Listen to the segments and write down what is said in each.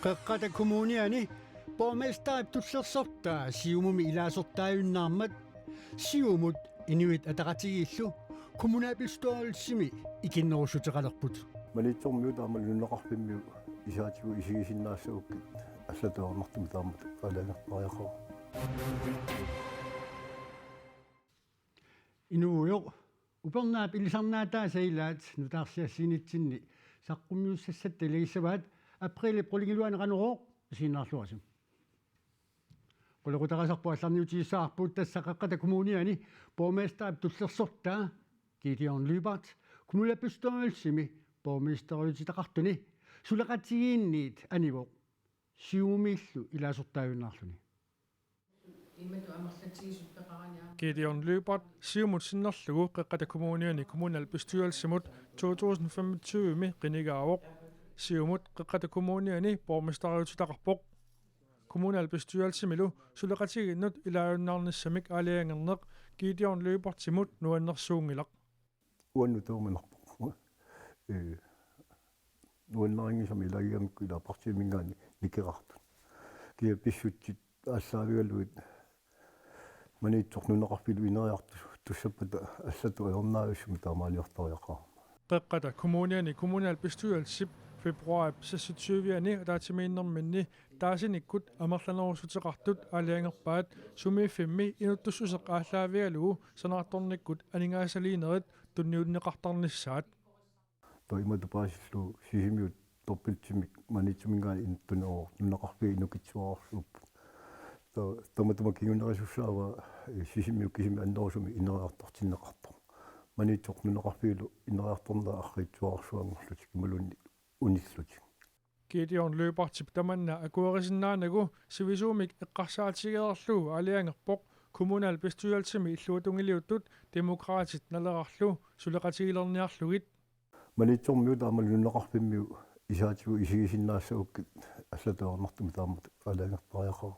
Qeqqata kommuniani borgmester tullersortaa siumumi ilaasortaajunnaarmat siumut inuit ataqatigiillu kommunalbestørelsimi ikinnerusuteqalerput малитсормиу таамалуннеқарпиммиу исаатигу исигисиннаассауккит аллатуарнартум таамат алаангерпариақо inuujoq upernaap ilisarnaataa sailaat nutaarsiassiinitsinni saqqummiussat taligissavaat априли пролигилуанеқанероо сииннаарлуасим qoloqutaqasarpu алларниутигиссаарпут тассақаққата коммуниани borgmester tullerssortaa Gideon Lybart kommunalbestørelsimi borgmesterulititaqartuni suleqatigiinniit anivoq siumillu ilaasortaajunnaarluni Gideon Lybart siumut sinnerlugu qeqqata kommuniani kommunalbestørelsimut 2025 qinigaavoq siumut qeqqata kommuniani borgmesterulititaqarpoq kommunalbestørelsimilu suleqatiginnut ilaajunnaarnissamik aliangerneq Gideon Lybart simut nuannersuungilaq уаннутууманарпу нуаннарингисами илагиамикку илаапартимингаани никеқартут кия писсутсит ассаавигалуит маниитсорнунеқарпилу инериарту туссаппата ассату аернааруссуми таамаалиорториақаа qeqqata kommuniani kommunalbestørelsim februar 26 ataatimiinnerminni taasinikkut amerlanerusuteqartut aliangerpaat sumifimmi inuttussuseq ааllaavialugu sanartornikkut aningaasaliinerit tunniunneqartarnissaat тоиматупаасиллу сисимиут торпилтимик манитсумингаани интунеоо нунеқарпи инукитсуарсууп томатумакиунерисуссаава сисимиук кисими аннерусуми инериартортиннеқартор манитсорнунеқарпиилу инериарторнаа арритсуарсуангорлут кималунни униллут Gideon Lybartip tamanna akuerisinnaanagu sivisuumik eqqarsaatigeerlu aliangerpoq kommunalbestørelsimi illuutungiliuttut demokraatit nalerarlu suleqatigilerniarlugit манитсормиу таамалуннеқарпиммиу исаатигу исигисиннаассауккит аллатуарнартум таамат алаангерпариақоо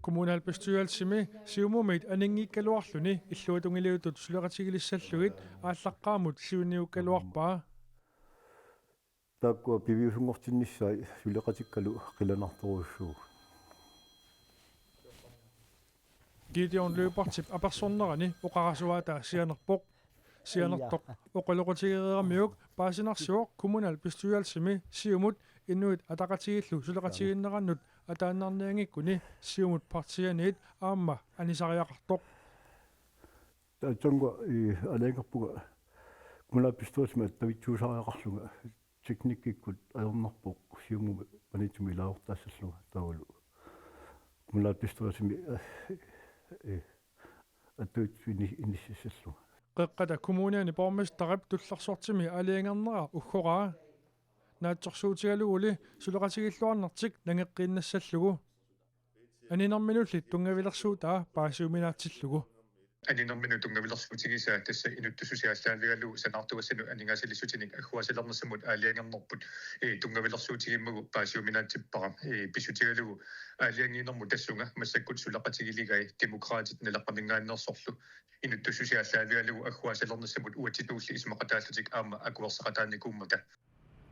kommunalbestørelsimi siumumit aningiikkaluarluni illuutungiliuttut suleqatigilissallugit ааllaqqaamut siuniukkaluarpaa тааккуа пивиусунгортинниссаа сулеқатиккалу қиланарторуссуу Gideon Lybartip аперсорнерани оқарасуаатаа сианертоқ оқалоқутигерерамиук паасинарсуоқ kommunalbestørelsimi siumut inuit атақатигиллу сулеқатигиннераннут атааннарниангиккуни siumut партианиит аама анисариақартоқ таатсангуа алаангерпуга kommunalbestørelsimi тавитсуусариақарлунга teknikkikut ayornarpoq siumumu manitsumi ilaortaassallunga taulu kommunalbestørelsimi аттуитсуини иннississallunga qeqqata kommuniani borgmesterap tullersortimi aliangernera uggоraa naatsorsuutigaluuli suleqatigilluarnertik nangeqqinnassallugu aninerminullit tungavilersuutaa paasiuminaatsillugu Aninnerminu tungavilersuutigisaa tassa inuttususiaallaavigalu sanartuassanu aningaasilisutinik agguasalernersamut aaliangernerput tungavilersuutigimmagu paasiuminaatippara pisutigalugu aaliangiinermu tassunga massakkut suleqatigiligai demokraatit nalaqqamingaannersorlu inuttususiaallaavigalu agguasalernersamut uatituulli ismaqataallutik aama akuerseqataannikuummata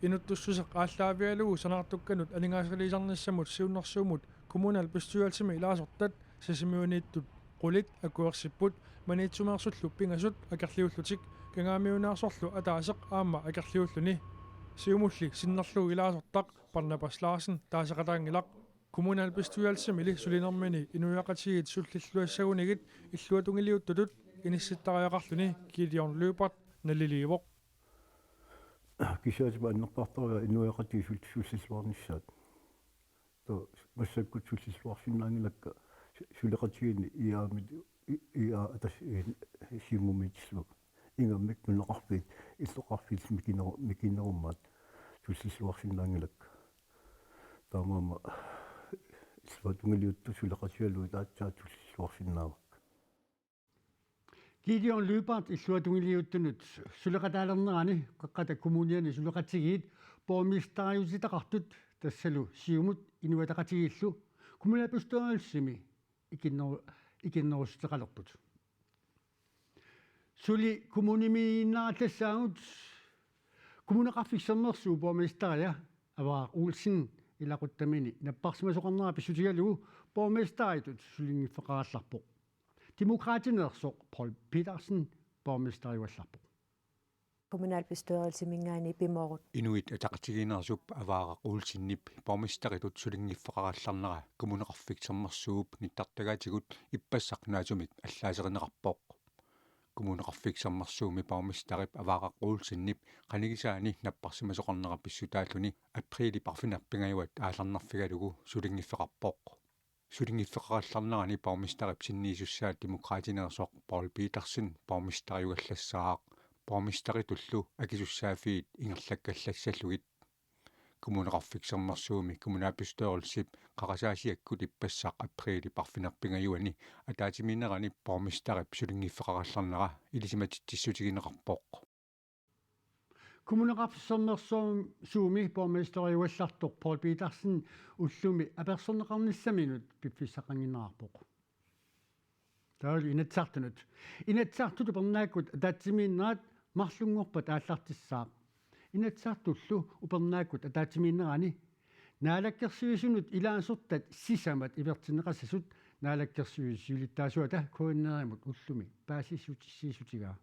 inuttussuseq ааllaavialugu sanartukkanut aningaasaliisarnissamut siunnersuumut kommunalbestørelsimi ilaasortat sasimiuniittut qulit akuersipput manitsumeersullu pingasut akerliullutik kangaamiunaasorlu ataaseq aama akerliulluni siumulli sinnerlugu ilaasortaq Barnabas Larsen taasaqataangilaq kommunalbestørelsimili sulinermini inuiaqatigit sullilluassagunigit illuatungiliuttutut inissittariaqarluni Gideon Lybart naliliivoq кисаатима аннерпарторга инуиақатиги суллиллуарнissaat то массаккут суллиллуарсиннаангилакка сулеқатигини иаамит иа атас симумитиллу ингаммик нунеқарпит иллоқарфил микинеруммаат суллиллуарсиннаангилакка таамаама иллуатунгилиутту сулеқатигалуи таатсаат суллиллуарсиннаавак Gideon Lybart illuatungiliuttunut suleqataalernerani qeqqata kommuniani suleqatigiit borgmesterujitaqartut tassalu siumut inuataqatigillu kommunalbestørelsimi ikinnerusteqalerput suli kommunimiinnaarlassaagut kommuneqarfiksernersuu borgmesteria Avara Olsen илақуттамини наппарсимасоқарнера писсутигалугу borgmestaritut сулингиффеқаралларпоқ демократинерсоқ Paul Petersen borgmestaриуалларпоқ kommunalbestyrelsemingaani pimorut Inuit ataqatigiinersup avaaqaq uulsinnip borgmestaritut sulingiffeqarallarnera kommuneqarfiksermersuup nittartagaatigut ippassaqnaatumik allaaseqneqarpoq kommuneqarfiksermersuumi borgmestarip avaaqaq uulsinnip qanigisaani napparsimasoqarnera pissutaalluni aprilli parfinarpingayuat aallarnarfigalugu sulingiffeqarpoq sulingiffeqarallarnerani borgmestarip sinniisussaat demokraatinersoq Paul Petersen borgmestariugallassaraaq borgmestaritullu akisussaafiit ingerlakkallassalluгит kommuneqarfiksermersuumi kommunalbestyrelsip qarasaasiakkut ippassaq aprilli parfinarpingayuani ataatiminerani borgmestarip sulingiffeqarallarnera ilisimatitissutigineqarpoq kommuneqarfissermersuumi borgmestariuallartoq Paul Petersen ullumi apersorneqarnissaminut piffissaqanginnerarpoq таал инатсартут упернааккут атаатсимииннерат марлунгорпат ааллартиссаа инатсартуллу упернааккут атаатсимииннерани наалаккерсуисунут илаансортат сисамат ивертинеқассасут наалаккерсуиссиулиттаасуата коиннеримут уллуми паасиссутиссиисутигаа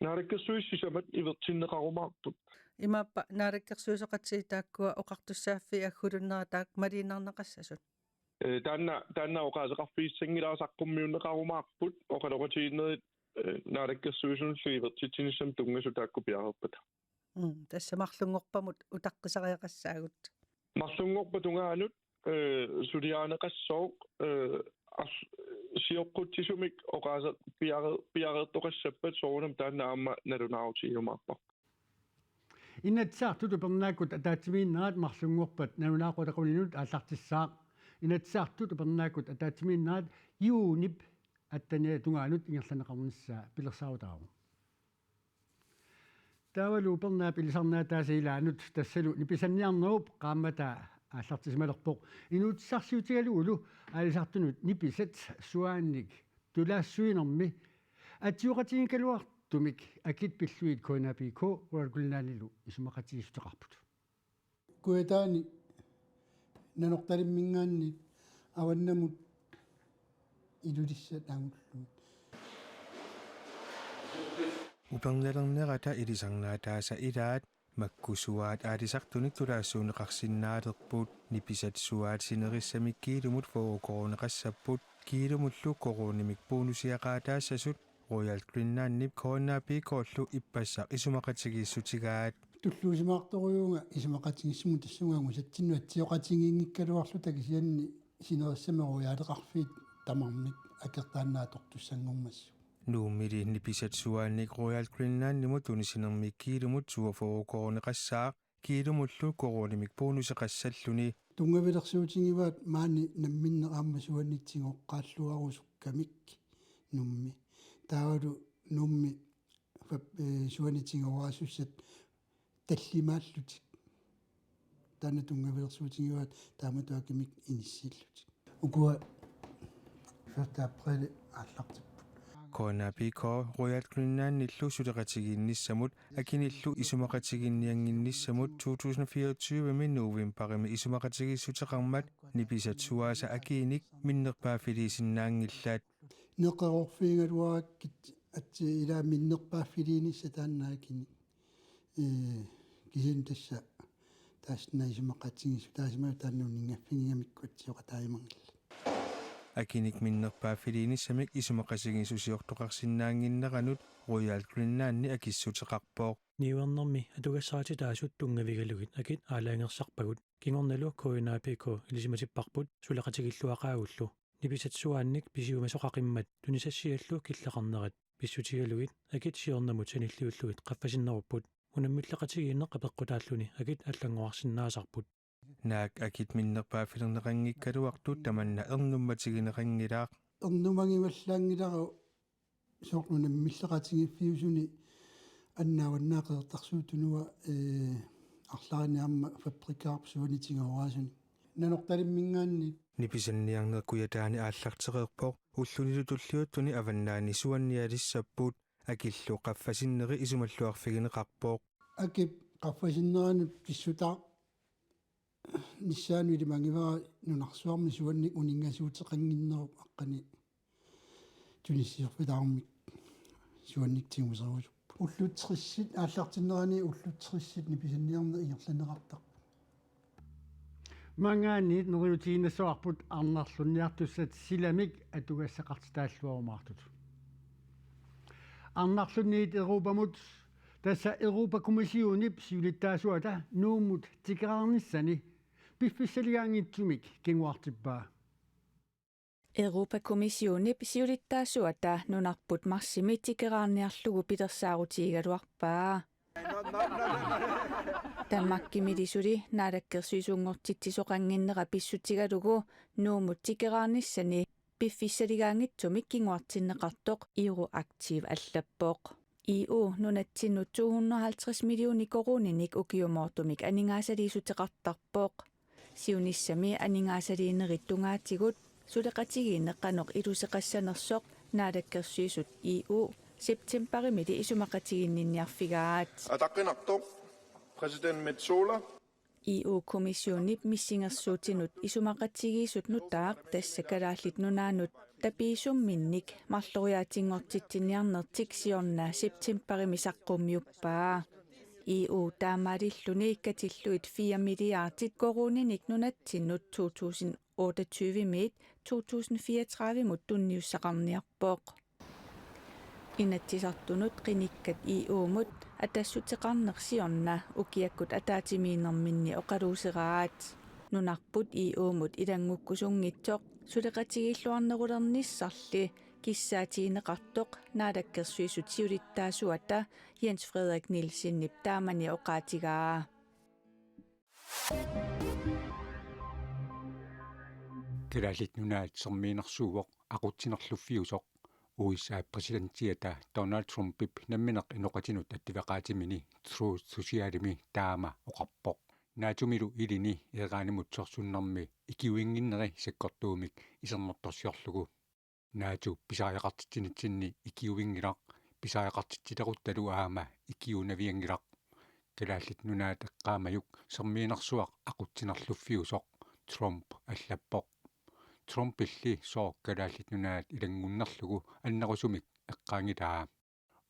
наалаккерсуиссисамат ивертиннеқарумаарпут имааппа наалаккерсуисоқатсиитааккуа оқартуссааффи аггулуннерataak малииннарнеқассасут таанна оқаасеқарфииссангилаасаққуммиуннеқарумаарпут оқалоқатииннерит наалаккерсуисунлу ивертитсиниссам тунгасутаакку пиарерпат тассамарлунгорпамут утаққисариақассаагут марлунгорпа тунгаанут сулиаанеқассооқ сиоққутсисумик оқааса пиарертоқассаппат соорунам таанна аама налунаарутигумаарпа инатсартут упернааккут атаатсимииннерат марлунгорпат налунаақутақунинут ааллартиссаа инатсартут упернааккут атаатсимииннерат юунип аттания тунгаанут ингерланеқарнissaа пилерсаарутаару таавалу упернаа пилисарнаатаасилаанут тассалу ниписанниарнеруп qaamata ааллартисималерпоқ инуутсарсиутигалуулу аалисартунут ниписат суаанник тулаассуинерми атиоқатигикалуартумик акит пиллуит коинапико уаргулнаанилу исумақатигиссутеқарпут куэтаани нанорталиммингаанни аваннамут илулиссат аагуллу упернелернерата илисарнаатааса илаат маккусуаат аалисартуник тулаассуунеқарсиннаалерпут ниписат суаат синериссамиккиилумут фоокоронеқассаппут киилумуллу коронимик бонусиақаатаассасут Royal Greenlandiп кооннаапикооллу иппассақ исумақатигииссутигаат туллуусимаарторуйуунга исумақатигиссуму тассунгаагу сатсиннуат тиоқатигиингиккалуарлу такисианни синериссамеруяалеқарфиит тамармик акертааннаатортуссангормассу нууммили ниписат суаанник Royal Greenlandimut тунисинермиккиилумут суафоокоронеқассаақ киилумуллу коронимик бонусеқассаллуни тунгавилерсуутингиваат маани намминнеқаама суаннитсигоққааллуарусуккамик нумми таавалу нумми суанитсигоруасуссат таллимааллутик таана тунгавилерсуутингиваат тааматуакимик иниссиллутик укуа 1 април ааллартиппут коонапико Royal Greenlandillu сулеқатигиинниссамут акиниллу исумақатигинниангинниссамут 2024 ми новембарими исумақатигиссутеқармат ниписат суааса акииник миннерпаафилисиннаангиллаат неқарорфиингалуараккит атси илаа миннерпаафилинисса тааннаакини кисин тасса таасна исумақатигиссу таасимаа тааннунингafфигиамиккут сиоқатаимангилла акиник миннерпаафилиниссамик исумақасигиссусиортоқарсиннаангиннеранут Royal Greenlandни акиссутеқарпоо ниуернэрми атугассаати таасут тунгавигалугит акит аалаангерсарпагут кингорналу коинапико илисиматиппарпут сулеқатигиллуақаагуллу ниписатсуаанник писиумасоқақиммат тунисассиаллу киллақарнерат писсутигалугит акит сиорнамут саниллиуллугит қаффасиннеруппут унаммиллақатигииннеқ қапеққутааллуни акит аллангуарсиннаасарпут наак акит миннерпаафилернеқангиккалуартут таманна ернумматигинеқангилаақ ернумангиваллаангилару соорнунаммиллеқатигиффиусуни аннааваннаақертарсуутунуа арлаариниарма фабрикаарп суанитигоруасуни нанорталиммингаанни ниписанниарнеқкуятаани ааллартеқерпоқ уллунилу туллиуттуни аваннаани суанниалиссаппут акиллу қаффасиннери исумаллуарфигинеқарпоқ акип қаффасиннеранут писсутаа нissaanuили мангивара нунарсуарми суанник унингасуутеқангиннеруп аққани тунissиорпилаармик суанниктигумсарусуп уллутсриссит ааллартиннерани уллутсриссит ниписанниарна иерланеқартақ мангаанниит нуриутигиннассуарпут арнарлунниартуссат силамик атугассақартитааллуарумаартут арнарлунниит Европамут тасса Европа комиссионип сиулиттаасуата нууммут тикераарниссани пиффиссалигаангитсумик кингуартиппаа Europa-kommissiooni pisiulittaasuata nunarput marsimi tikeraarniarlugu pilersaaruutiigaluarpaa. Tammakkimilisuli naalakkersuisungortitsisoqanginnera pissutigalugu nuumut tikeraarnissani piffissaligaangitsumik kinguartinneqartoq iru aktiv allappoq. EU nunatsinnu 250 miljoni koruninik ukiumoortumik aningaasaliisuteqartarpoq. Siunissami aningaasaliinerittungaatigut suleqatigiinneqqanoq iluseqassanersoq naalakkersuisut EU septemberimili isumaqatiginninniarfigaat атаққинарто præsident Metsola EU-kommissionip missingersuutinut isumaqatigiisut nutaaq tassakalaалlit nunaanut tapiisumminnik marloriaatingortitsinniarnertik siorna septemberimi saqqummiuppaa EU taamaalilluni ikkatilluit 4 milliardit koruninik nunattinnut 2028 mit 2034 mut tunniussaqarniarpoq inatsisartunut qinikkat EU-mut atassutеқарнерсиорна укиаккут атаатимиинерминни оқалуусераат нунарпут EU-мут илангуккусунгитсоқ сулеқатигиллуарнерулерниссарли киссаатиинеқартоқ наалаккерсуисут сиулиттаасуата Jens Frederik Nielsenip таамани оқаатигаа килалит нунаат сэрмиинерсууоқ ақутсинерлуффиусоқ USA presidentiata Donald Trump намминеқ иноқатинут аттивеқаатимини Truth Socialimi таама оқарпоқ наатумилу илини эераанимутсорсуннэрми икиуингиннери саккортуумик исернэрторсиорлугу наату писааяқартитсинитсинни икиуингилақ писааяқартитсилерутталу аама икиунавиангилақ килааллит нунаат эққаамаюк сэрмиинерсуақ ақутсинерлуффиусоқ Trump аллаппоқ Trump-илли сооккалааллит нунаат илангуннерлугу аннерусумик эққаангилаа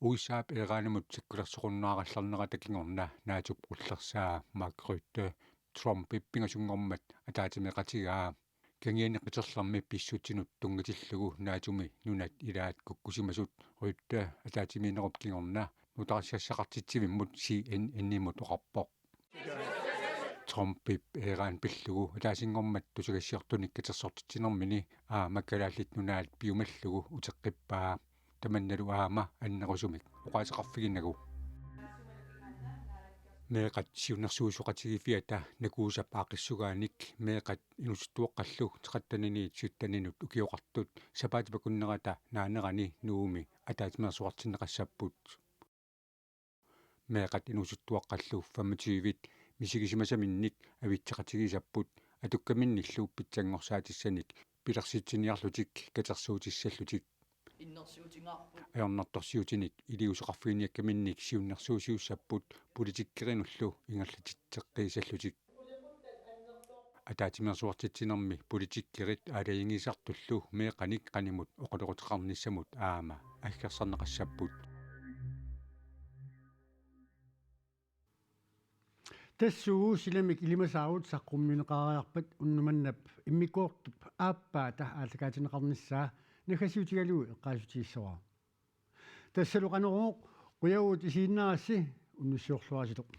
уисаап эераанимут саккулерсоқуннааралларнера такингорна наатуп уллерсаа Mark Rutte Trump иппингасунгормат атаатимеқатигаа кангианеқитерларми писсутинут тунгатиллугу наатуми нунат илаат куккусимасут Rutte атаатиминеруп кингорна нутарассассақартитсивиммут CNN-имут оқарпоқ Trump эраан пиллугу атаасингормат тусагассиортуник катерсортитсинермини маккалааллит нунаат пиумаллугу утеққиппаа таманналу аама аннерусумик оқаасеқарфигиннагу меэқат сиунерсуусоқатигифиата накуусап аақиссугааник меэқат инусуттуоққаллу теқаттанини сиуттанинут укиоқартут сапаатипакуннерата наанерани нууми атаатимерсуартиннеқассаппут меэқат инусуттуоққаллу 25-вит мисигисимасаминник авитсеқатигисаппут атуккаминниллуу питсангорсаатиссаник пилерситсиниарлутик катерсуутиссаллутик аёрнарторсиутиник илиусеқарфигиниаккаминник сиуннерсуусиуссаппут политиккеринуллу ингерлатитсеққисаллутик атаатимерсуартитсинерми политиккерит аалаингисартуллу меэқаник қанимут оқалеқутеқарниссамут аама аггерсарнеқассаппут тассуу силамик илимасаарут саққумминеқариарпат уннуманнап иммикуортуп ааппаата аалакаатинеқарниссаа нахасиутигалуи эққаасутииссаваа тассалуқанероо қуягуут исииннаарасси уннуссиорлуасилоқ